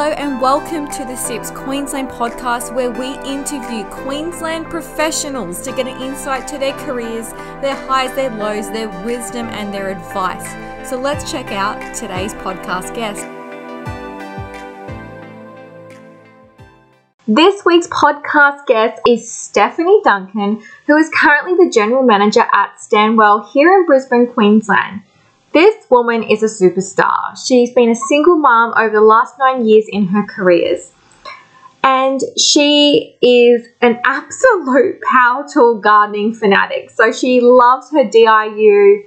Hello and welcome to the CIPS Queensland podcast, where we interview Queensland professionals to get an insight to their careers, their highs, their lows, their wisdom and their advice. So let's check out today's podcast guest. This week's podcast guest is Stephanie Duncan, who is currently the General Manager at Stanwell here in Brisbane, Queensland. This woman is a superstar. She's been a single mom over the last 9 years in her careers. And she is an absolute power tool gardening fanatic. So she loves her DIY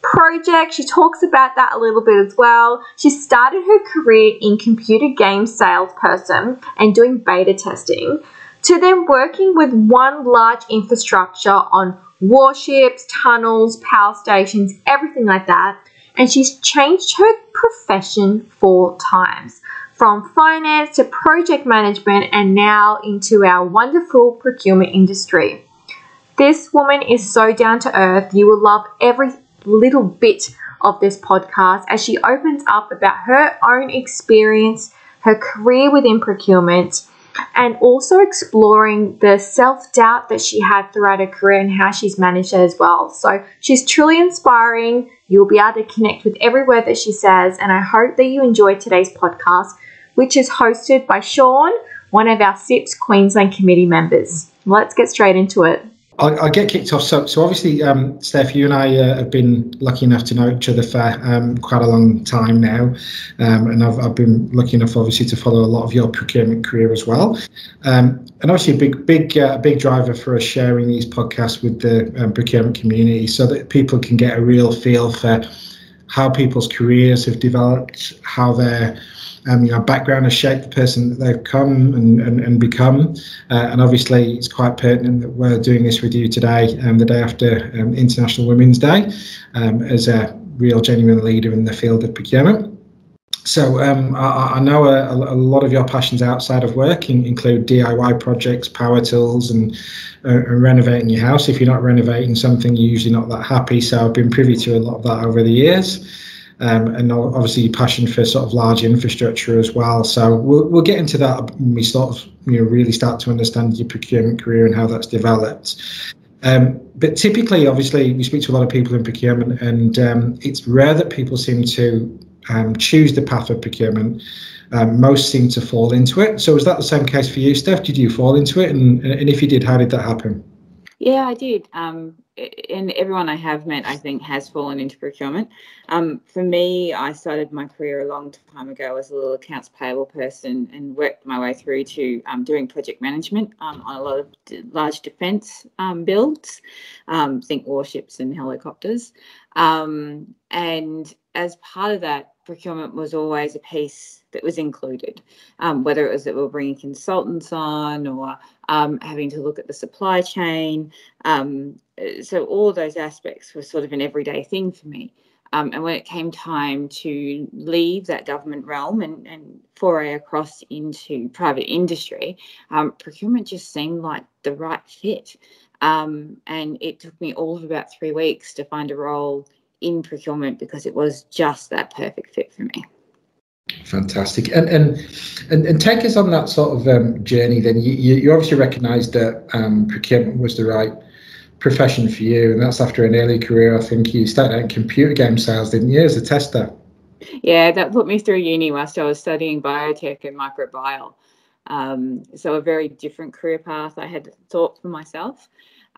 project. She talks about that a little bit as well. She started her career in computer game salesperson and doing beta testing, to then working with one large infrastructure on warships, tunnels, power stations, everything like that. And she's changed her profession 4 times, from finance to project management and now into our wonderful procurement industry. This woman is so down to earth. You will love every little bit of this podcast as she opens up about her own experience, her career within procurement, and also exploring the self-doubt that she had throughout her career and how she's managed it as well. So she's truly inspiring. You'll be able to connect with every word that she says, and I hope that you enjoyed today's podcast, which is hosted by Sean, one of our CIPS Queensland committee members. Let's get straight into it. I'll get kicked off. So obviously, Steph, you and I have been lucky enough to know each other for quite a long time now, and I've been lucky enough, obviously, to follow a lot of your procurement career as well. And obviously, a big driver for us sharing these podcasts with the procurement community, so that people can get a real feel for how people's careers have developed, how their background has shaped the person that they've come and become. And obviously, it's quite pertinent that we're doing this with you today, the day after International Women's Day, as a real genuine leader in the field of procurement. So I know a lot of your passions outside of work include DIY projects, power tools, and renovating your house. If you're not renovating something, you're usually not that happy. So I've been privy to a lot of that over the years. And obviously your passion for sort of large infrastructure as well. So we'll get into that when we sort of really start to understand your procurement career and how that's developed. But typically, obviously, we speak to a lot of people in procurement, and it's rare that people seem to choose the path of procurement. Most seem to fall into it. So is that the same case for you, Steph? Did you fall into it? And if you did, how did that happen? Yeah, I did. And everyone I have met, I think, has fallen into procurement. For me, I started my career a long time ago as a little accounts payable person and worked my way through to doing project management on a lot of large defence builds, think warships and helicopters. And as part of that, procurement was always a piece that was included, whether it was that we were bringing consultants on or having to look at the supply chain. So all of those aspects were sort of an everyday thing for me. And when it came time to leave that government realm and foray across into private industry, procurement just seemed like the right fit. And it took me all of about 3 weeks to find a role in procurement because it was just that perfect fit for me. Fantastic. And take us on that sort of journey then. You obviously recognised that procurement was the right profession for you, and that's after an early career. I think you started out in computer game sales, didn't you, as a tester? Yeah, that put me through uni whilst I was studying biotech and microbiome. So a very different career path I had thought for myself.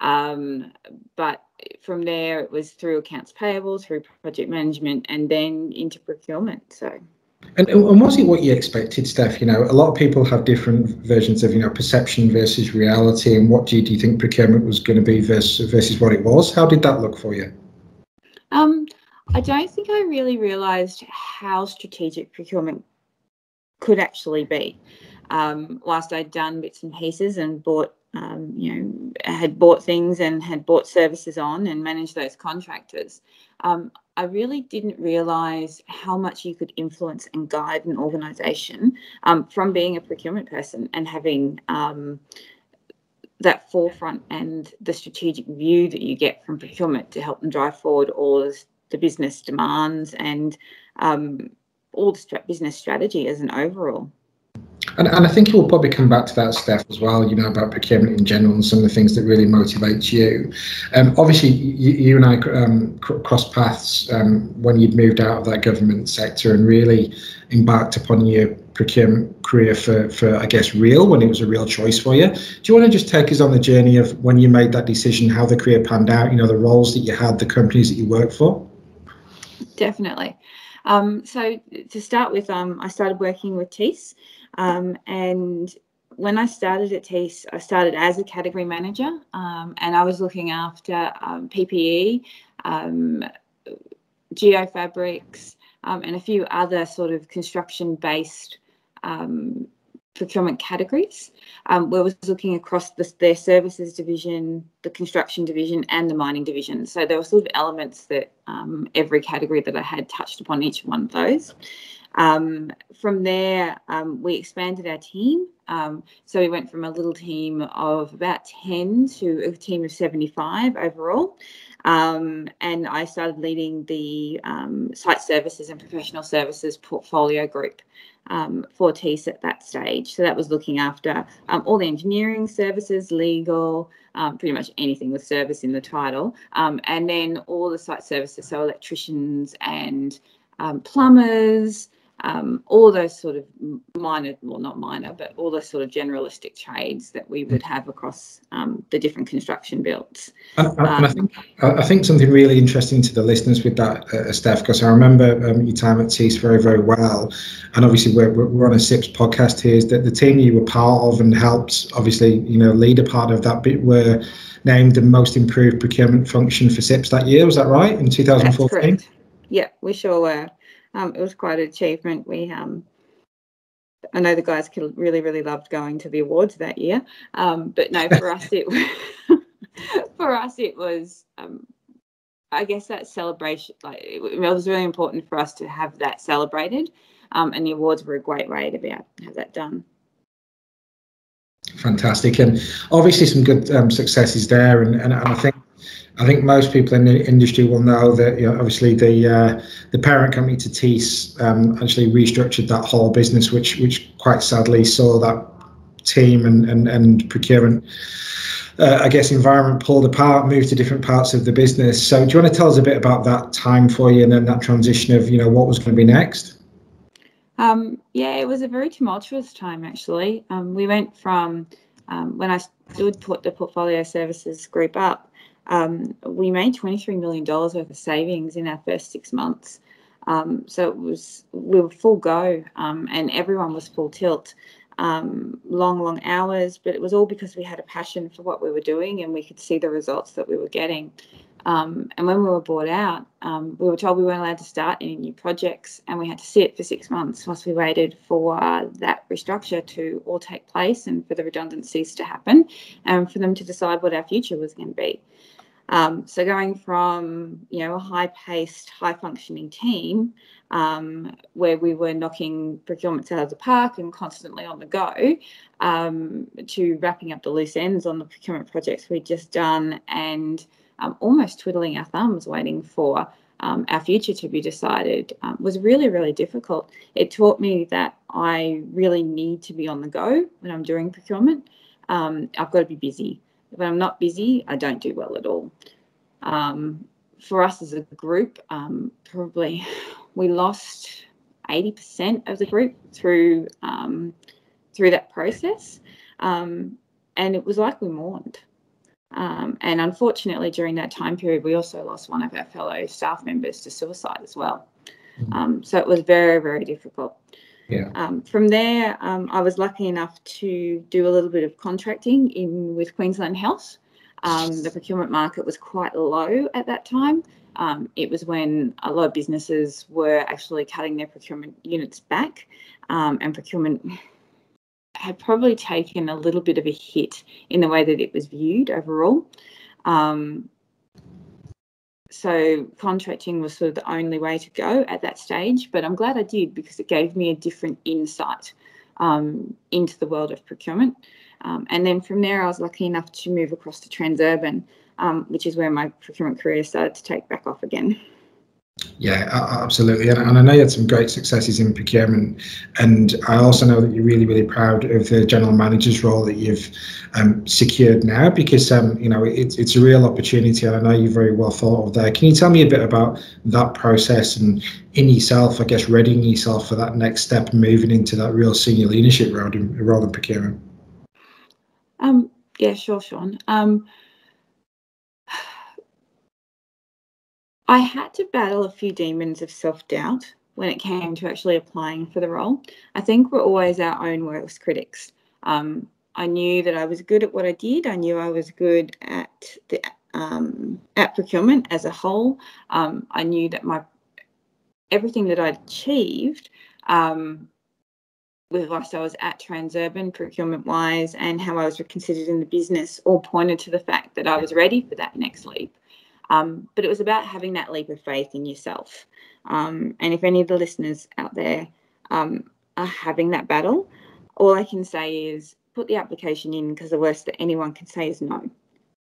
But from there, it was through accounts payable, through project management, and then into procurement. So. And was it what you expected, Steph? A lot of people have different versions of, perception versus reality. And what do you think procurement was going to be versus what it was? How did that look for you? I don't think I really realised how strategic procurement could actually be. Whilst I'd done bits and pieces and bought, had bought things and had bought services on and managed those contractors, I really didn't realise how much you could influence and guide an organisation from being a procurement person and having that forefront and the strategic view that you get from procurement to help them drive forward all of the business demands and all the business strategy as an overall. And I think we'll probably come back to that, Steph, as well, you know, about procurement in general and some of the things that really motivates you. Obviously, you and I crossed paths when you'd moved out of that government sector and really embarked upon your procurement career for I guess, real, when it was a real choice for you. Do you want to just take us on the journey of when you made that decision, how the career panned out, you know, the roles that you had, the companies that you worked for? Definitely. So to start with, I started working with TEAS, and when I started at TEAS, I started as a category manager, and I was looking after PPE, geofabrics, and a few other sort of construction-based procurement categories, where I was looking across their services division, the construction division, and the mining division. So there were sort of elements that every category that I had touched upon each one of those. From there, we expanded our team. So we went from a little team of about 10 to a team of 75 overall. And I started leading the site services and professional services portfolio group for TEAS at that stage. So that was looking after all the engineering services, legal, pretty much anything with service in the title, and then all the site services, so electricians and plumbers, all those sort of minor, well, not minor, but all those sort of generalistic trades that we would have across the different construction builds. And I think something really interesting to the listeners with that, Steph, because I remember your time at TEAS very, very well. And obviously we're on a CIPS podcast here, is that the team you were part of and helped, obviously, you know, lead a part of that bit were named the most improved procurement function for CIPS that year. Was that right, in 2014? That's correct. Yeah, we sure were. It was quite an achievement. I know the guys really, really loved going to the awards that year. But no, for us it was I guess that celebration. Like it was really important for us to have that celebrated, and the awards were a great way to be able to have that done. Fantastic, and obviously some good successes there, and I think most people in the industry will know that, you know, obviously the parent company to TEAS actually restructured that whole business, which quite sadly saw that team and procurement, I guess, environment pulled apart, moved to different parts of the business. So do you want to tell us a bit about that time for you and then that transition of, you know, what was going to be next? Yeah, it was a very tumultuous time, actually. We went from when I put the portfolio services group up, we made $23 million worth of savings in our first 6 months. So we were full go, and everyone was full tilt. Long hours, but it was all because we had a passion for what we were doing and we could see the results that we were getting. And when we were bought out, we were told we weren't allowed to start any new projects, and we had to sit for 6 months whilst we waited for that restructure to all take place and for the redundancies to happen and for them to decide what our future was going to be. So going from, you know, a high-paced, high-functioning team where we were knocking procurements out of the park and constantly on the go, to wrapping up the loose ends on the procurement projects we'd just done and almost twiddling our thumbs waiting for our future to be decided, was really, really difficult. It taught me that I really need to be on the go when I'm doing procurement. I've got to be busy. When I'm not busy, I don't do well at all. For us as a group, probably we lost 80% of the group through that process, and it was like we mourned. And unfortunately, during that time period, we also lost one of our fellow staff members to suicide as well. So it was very, very difficult. Yeah. From there, I was lucky enough to do a little bit of contracting with Queensland Health. The procurement market was quite low at that time. It was when a lot of businesses were actually cutting their procurement units back, and procurement had probably taken a little bit of a hit in the way that it was viewed overall. So contracting was sort of the only way to go at that stage, but I'm glad I did because it gave me a different insight into the world of procurement. And then from there, I was lucky enough to move across to Transurban, which is where my procurement career started to take back off again. Yeah, absolutely. And I know you had some great successes in procurement. And I also know that you're really, really proud of the general manager's role that you've secured now, because, it's a real opportunity. And I know you're very well thought of there. Can you tell me a bit about that process and in yourself, I guess, readying yourself for that next step and moving into that real senior leadership role in procurement? Yeah, sure, Sean. I had to battle a few demons of self-doubt when it came to actually applying for the role. I think we're always our own worst critics. I knew that I was good at what I did. I knew I was good at procurement as a whole. I knew that everything that I'd achieved whilst I was at Transurban procurement-wise and how I was considered in the business all pointed to the fact that I was ready for that next leap. But it was about having that leap of faith in yourself. And if any of the listeners out there are having that battle, all I can say is put the application in, because the worst that anyone can say is no.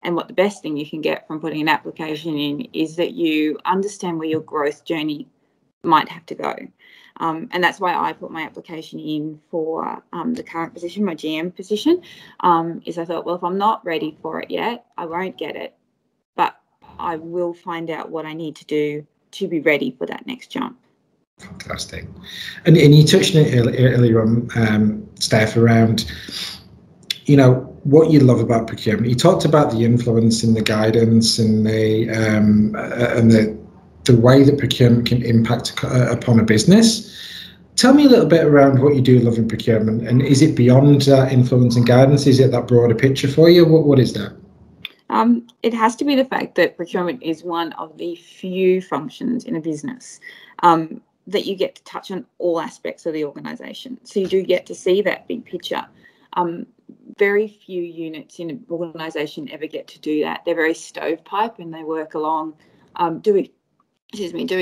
And what the best thing you can get from putting an application in is that you understand where your growth journey might have to go. And that's why I put my application in for the current position, my GM position, is I thought, well, if I'm not ready for it yet, I won't get it. But I will find out what I need to do to be ready for that next jump. Fantastic. And you touched on it earlier on, Steph, around, what you love about procurement. You talked about the influence and the guidance and the way that procurement can impact upon a business. Tell me a little bit around what you do love in procurement, and is it beyond that influence and guidance? Is it that broader picture for you? What is that? It has to be the fact that procurement is one of the few functions in a business that you get to touch on all aspects of the organisation. So you do get to see that big picture. Very few units in an organisation ever get to do that. They're very stovepipe and they work along doing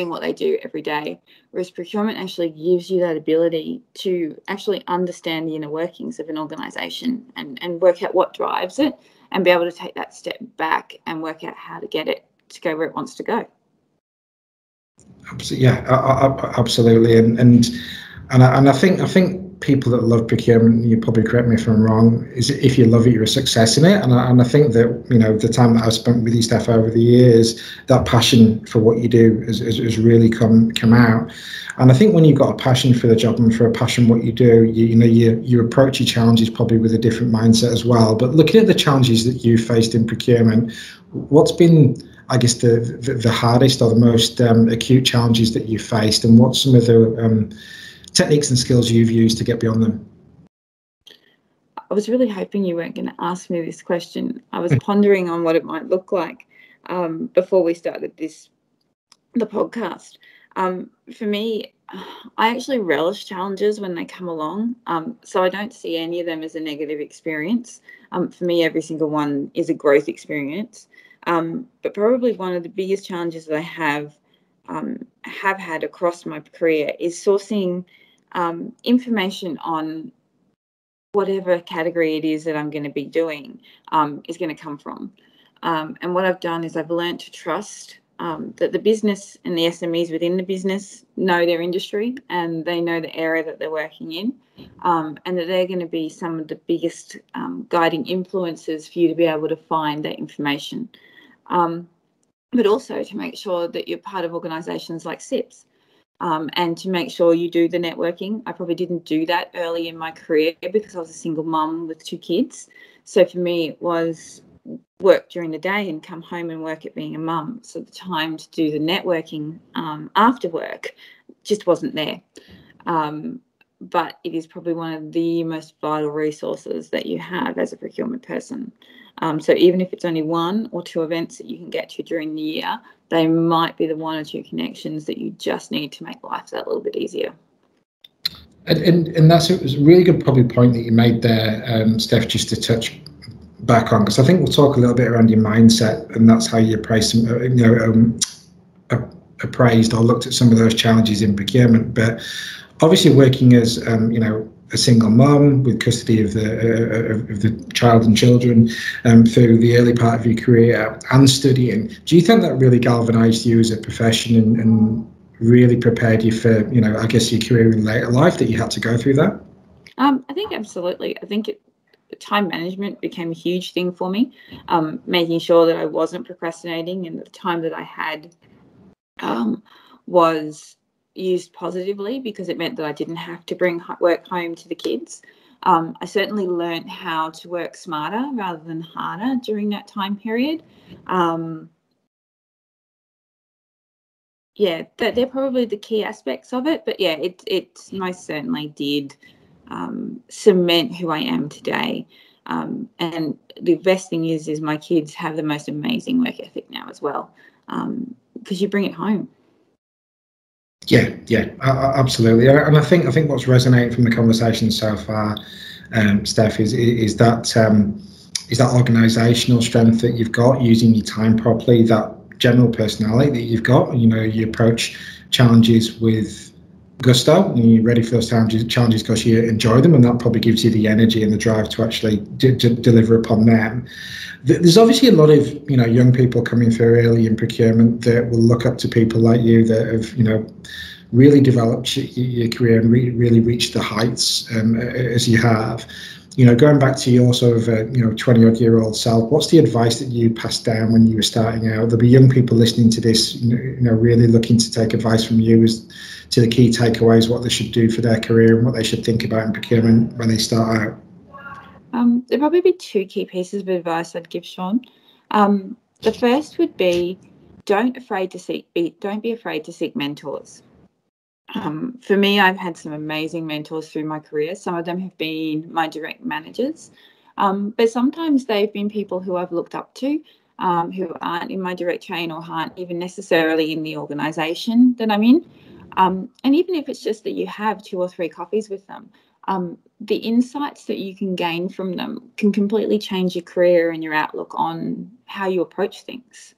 what they do every day. Whereas procurement actually gives you that ability to actually understand the inner workings of an organisation and work out what drives it, and be able to take that step back and work out how to get it to go where it wants to go. Yeah, absolutely. And I think people that love procurement, you probably correct me if I'm wrong, is if you love it, you're a success in it. And I think that, the time that I've spent with you, Steph, over the years, that passion for what you do has really come out. And I think when you've got a passion for the job and for a passion what you do, you approach your challenges probably with a different mindset as well. But looking at the challenges that you faced in procurement, what's been, I guess, the hardest or the most acute challenges that you faced, and what's some of the techniques and skills you've used to get beyond them? I was really hoping you weren't going to ask me this question. I was pondering on what it might look like before we started the podcast. For me, I actually relish challenges when they come along, so I don't see any of them as a negative experience. For me, every single one is a growth experience. But probably one of the biggest challenges that I have had across my career is sourcing information on whatever category it is that I'm going to be doing is going to come from. And what I've done is I've learned to trust that the business and the SMEs within the business know their industry and they know the area that they're working in, and that they're going to be some of the biggest guiding influences for you to be able to find that information. But also to make sure that you're part of organisations like CIPS. And to make sure you do the networking. I probably didn't do that early in my career because I was a single mum with 2 kids. So for me, it was work during the day and come home and work at being a mum. So the time to do the networking after work just wasn't there. But it is probably one of the most vital resources that you have as a procurement person. So even if it's only 1 or 2 events that you can get to during the year, they might be the 1 or 2 connections that you just need to make life that little bit easier. And that's a really good probably point that you made there, Steph, just to touch back on, because I think we'll talk a little bit around your mindset, and that's how you appraised or looked at some of those challenges in procurement. But obviously working as a single mum with custody of the child and children through the early part of your career and studying. Do you think that really galvanised you as a profession and really prepared you for, I guess, your career in later life, that you had to go through that? I think absolutely. I think time management became a huge thing for me, making sure that I wasn't procrastinating and the time that I had was used positively, because it meant that I didn't have to bring work home to the kids. I certainly learned how to work smarter rather than harder during that time period. They're probably the key aspects of it. But yeah, it most certainly did cement who I am today. And the best thing is my kids have the most amazing work ethic now as well, because you bring it home. Yeah, absolutely. And I think what's resonating from the conversation so far, Steph, is that organisational strength that you've got, using your time properly, that general personality that you've got. You approach challenges with gusto, and you're ready for those challenges because you enjoy them, and that probably gives you the energy and the drive to actually deliver upon them. There's obviously a lot of young people coming through early in procurement that will look up to people like you that have really developed your career and really reached the heights as you have. Going back to your sort of 20-odd-year-old self, what's the advice that you passed down when you were starting out? There'll be young people listening to this, really looking to take advice from you as to the key takeaways, what they should do for their career and what they should think about in procurement when they start out. There'd probably be two key pieces of advice I'd give Sean. The first would be, don't be afraid to seek mentors. For me, I've had some amazing mentors through my career. Some of them have been my direct managers, but sometimes they've been people who I've looked up to, who aren't in my direct chain or aren't even necessarily in the organisation that I'm in. And even if it's just that you have 2 or 3 coffees with them, the insights that you can gain from them can completely change your career and your outlook on how you approach things.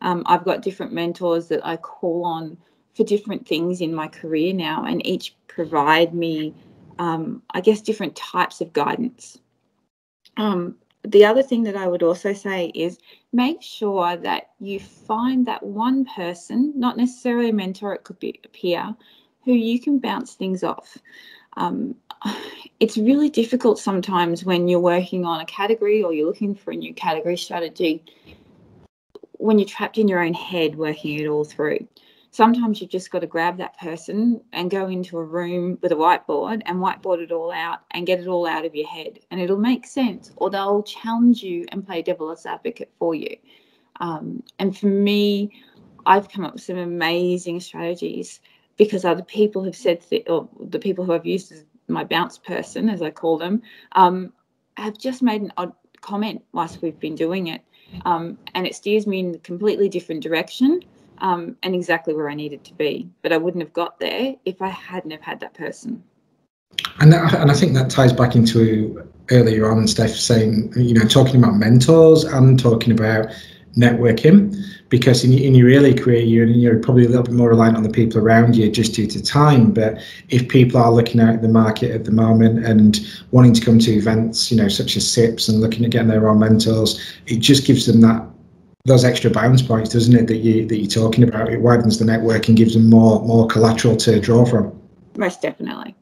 I've got different mentors that I call on for different things in my career now, and each provide me, different types of guidance. The other thing that I would also say is make sure that you find that one person, not necessarily a mentor, it could be a peer, who you can bounce things off. It's really difficult sometimes when you're working on a category or you're looking for a new category strategy, when you're trapped in your own head working it all through. Sometimes you've just got to grab that person and go into a room with a whiteboard and whiteboard it all out and get it all out of your head, and it'll make sense, or they'll challenge you and play devil's advocate for you. And for me, I've come up with some amazing strategies because other people have said or the people who I've used as my bounce person, as I call them, have just made an odd comment whilst we've been doing it. And it steers me in a completely different direction. And exactly where I needed to be. But I wouldn't have got there if I hadn't have had that person. And I think that ties back into earlier on, Steph, saying, talking about mentors and talking about networking, because in your early career, you're probably a little bit more reliant on the people around you just due to time. But if people are looking out at the market at the moment and wanting to come to events, such as CIPS, and looking at getting their own mentors, it just gives them those extra bounce points, doesn't it, that you're talking about? It widens the network and gives them more collateral to draw from. Most definitely.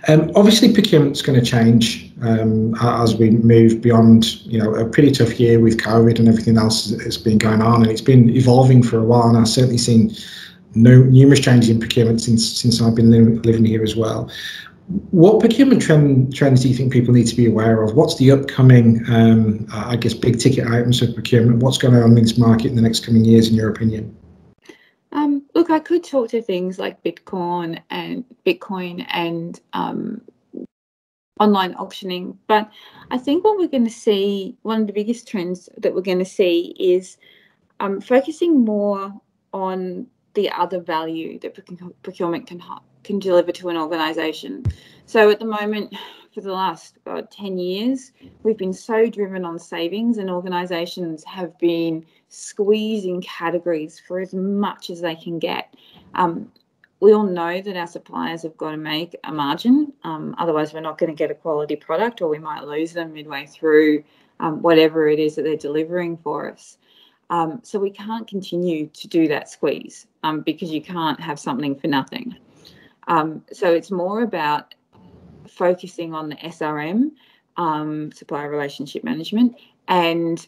Obviously, procurement's going to change as we move beyond, a pretty tough year with COVID and everything else that's been going on, and it's been evolving for a while. And I've certainly seen numerous changes in procurement since I've been living here as well. What procurement trends do you think people need to be aware of? What's the upcoming, big ticket items of procurement? What's going on in this market in the next coming years, in your opinion? Look, I could talk to things like Bitcoin and online auctioning, but I think what we're going to see, one of the biggest trends that we're going to see is focusing more on the other value that procurement can deliver to an organisation. So at the moment, for the last 10 years, we've been so driven on savings, and organisations have been squeezing categories for as much as they can get. we all know that our suppliers have got to make a margin. Otherwise, we're not going to get a quality product, or we might lose them midway through whatever it is that they're delivering for us. So we can't continue to do that squeeze because you can't have something for nothing. So it's more about focusing on the SRM, supplier relationship management, and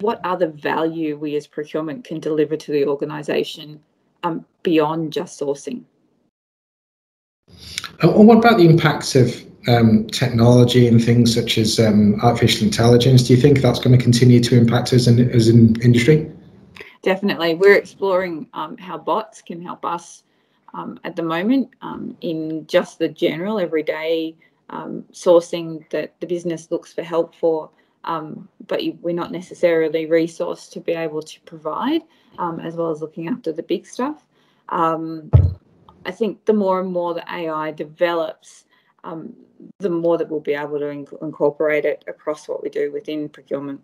what other value we as procurement can deliver to the organisation beyond just sourcing. And what about the impacts of technology and things such as artificial intelligence? Do you think that's going to continue to impact us as an industry? Definitely. We're exploring how bots can help us at the moment in just the general everyday sourcing that the business looks for help for, but we're not necessarily resourced to be able to provide, as well as looking after the big stuff. I think the more and more that AI develops, the more that we'll be able to incorporate it across what we do within procurement.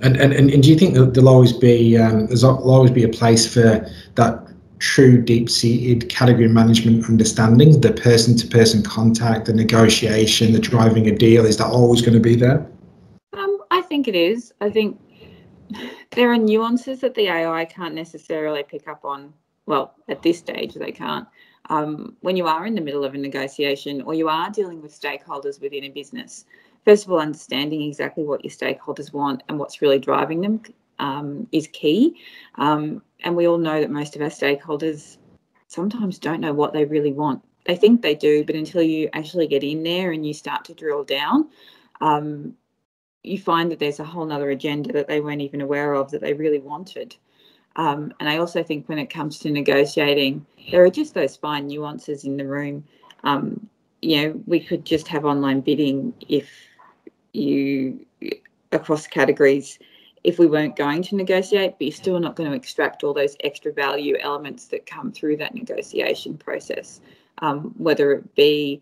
And do you think that there'll always be a place for that true deep-seated category management understanding, the person-to-person contact, the negotiation, the driving a deal? Is that always going to be there? I think it is. I think there are nuances that the AI can't necessarily pick up on. Well, at this stage, they can't. When you are in the middle of a negotiation or you are dealing with stakeholders within a business, first of all, understanding exactly what your stakeholders want and what's really driving them is key. And we all know that most of our stakeholders sometimes don't know what they really want. They think they do, but until you actually get in there and you start to drill down, you find that there's a whole nother agenda that they weren't even aware of that they really wanted. And I also think when it comes to negotiating, there are just those fine nuances in the room. We could just have online bidding if you, across categories, if we weren't going to negotiate, but you're still not going to extract all those extra value elements that come through that negotiation process, whether it be,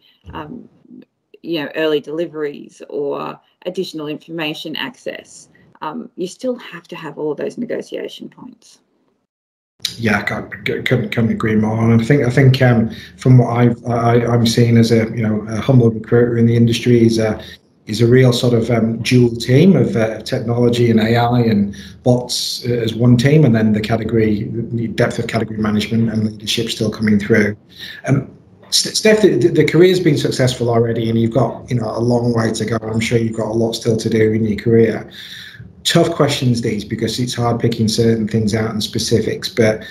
early deliveries or additional information access. You still have to have all of those negotiation points. Yeah, I couldn't agree more. And I think from what I'm seeing as a humble recruiter in the industry is a real sort of dual team of technology and AI and bots as one team, and then the depth of category management and leadership still coming through. Steph, the career's been successful already, and you've got a long way to go. I'm sure you've got a lot still to do in your career. Tough questions these, because it's hard picking certain things out and specifics. But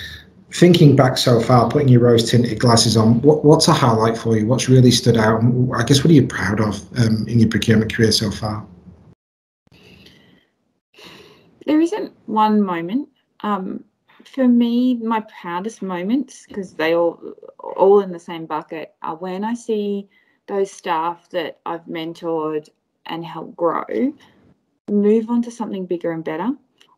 thinking back so far, putting your rose-tinted glasses on, what's a highlight for you? What's really stood out? And I guess, what are you proud of in your procurement career so far? There isn't one moment. For me, my proudest moments, because they all in the same bucket, are when I see those staff that I've mentored and helped grow move on to something bigger and better,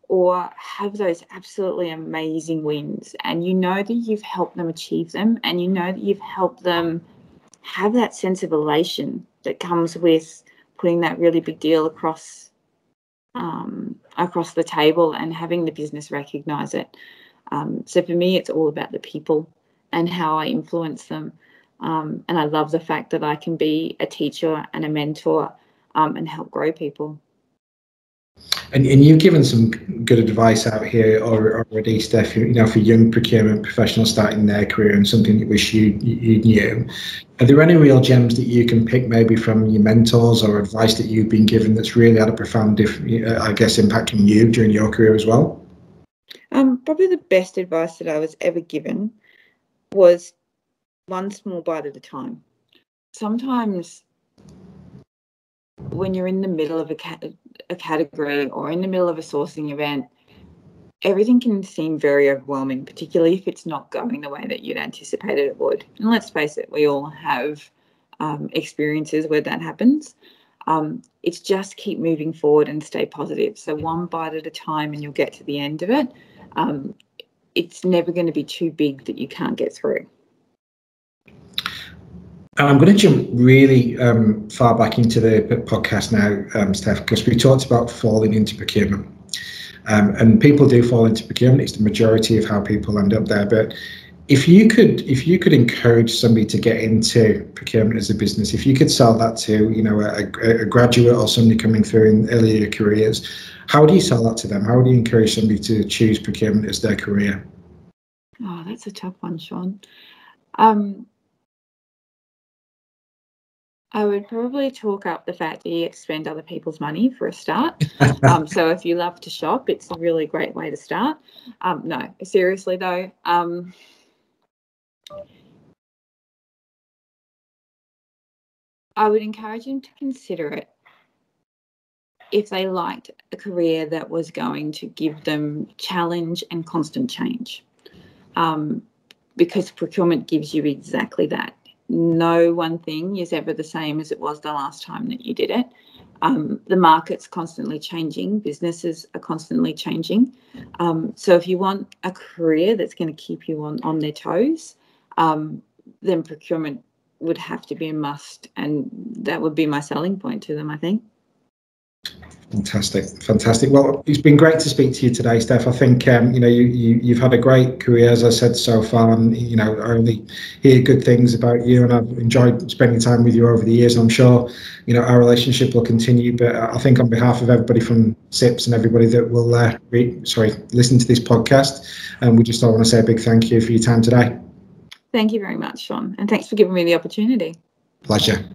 or have those absolutely amazing wins, and that you've helped them achieve them, and that you've helped them have that sense of elation that comes with putting that really big deal across the table and having the business recognise it. So for me, it's all about the people and how I influence them. And I love the fact that I can be a teacher and a mentor and help grow people. And you've given some good advice out here already, Steph, for young procurement professionals starting their career, and something you wish you knew. Are there any real gems that you can pick maybe from your mentors, or advice that you've been given that's really had a profound, impact on you during your career as well? Probably the best advice that I was ever given was one small bite at a time. Sometimes when you're in the middle of a category or in the middle of a sourcing event, everything can seem very overwhelming, particularly if it's not going the way that you'd anticipated it would. And let's face it, we all have experiences where that happens. It's just keep moving forward and stay positive. So one bite at a time and you'll get to the end of it. It's never going to be too big that you can't get through. I'm going to jump really far back into the podcast now, Steph, because we talked about falling into procurement. And people do fall into procurement. It's the majority of how people end up there. But If you could encourage somebody to get into procurement as a business, if you could sell that to, you know, a graduate or somebody coming through in earlier careers, how do you sell that to them? How do you encourage somebody to choose procurement as their career? Oh, that's a tough one, Sean. I would probably talk up the fact that you get to spend other people's money for a start. So if you love to shop, it's a really great way to start. No, seriously though, I would encourage them to consider it if they liked a career that was going to give them challenge and constant change, because procurement gives you exactly that. No one thing is ever the same as it was the last time that you did it. The market's constantly changing. Businesses are constantly changing. So if you want a career that's going to keep you on their toes, then procurement would have to be a must, and that would be my selling point to them, I think. Fantastic. Well, it's been great to speak to you today, Steph. I think you know, you've had a great career, as I said so far, and you know, I only hear good things about you, and I've enjoyed spending time with you over the years. And I'm sure, you know, our relationship will continue. But I think on behalf of everybody from CIPS and everybody that will listen to this podcast, we just all want to say a big thank you for your time today. Thank you very much, Sean, and thanks for giving me the opportunity. Pleasure.